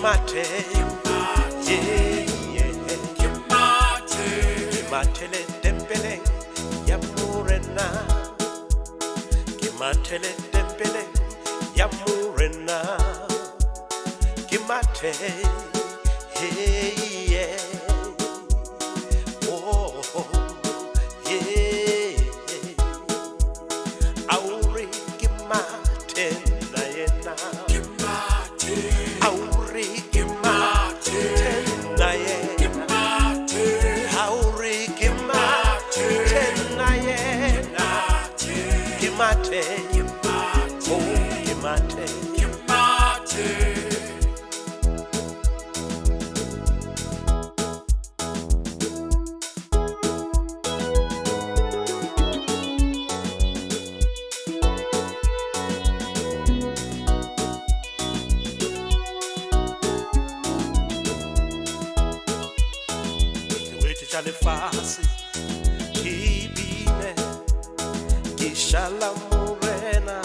mathe, mathe le tempele ya morena, mathe le tempele ya morena, mathe, oh, auri mathe na yena, auri mathe na yena, auri mathe na yena, mathe, oh, mathe. Le fasi kibine kishala morena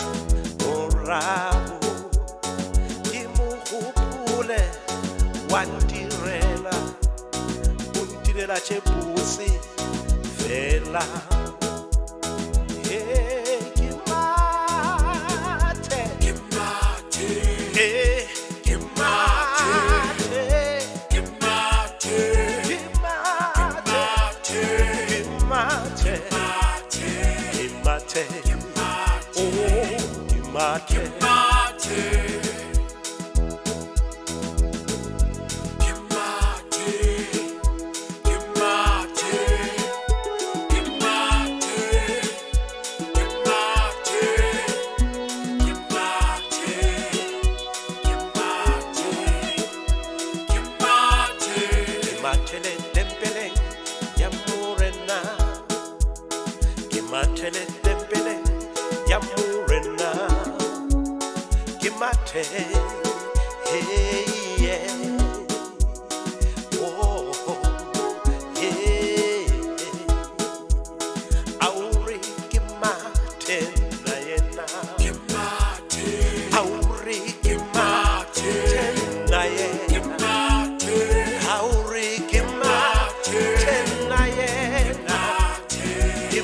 orabu kimuhupule wandirela untirela chebusi vela Matele tempele ya morena, mathe, hey, yeah, oh, yeah, auri mathe na yena, auri mathe na yena, auri mathe na yena,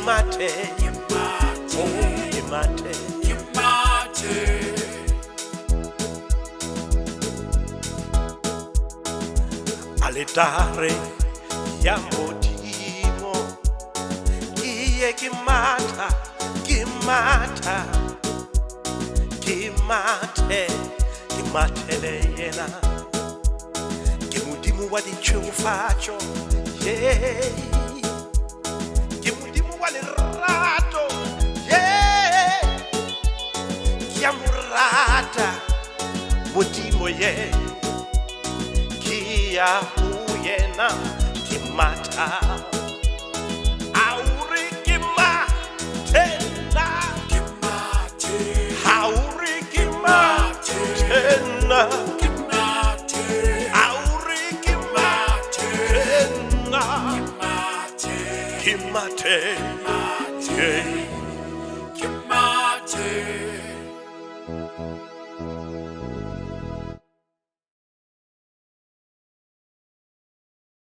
mathe, oh, mathe. Alitare ya modimo, iye kimata, kimatele yena, kimudimu wadi chufacho, yeah. Rato, yeah, kiamurata, mutimo ye, kia uyena, kimata, auri kimatena, auri kimatena, auri kimatena, kimate. Kimate.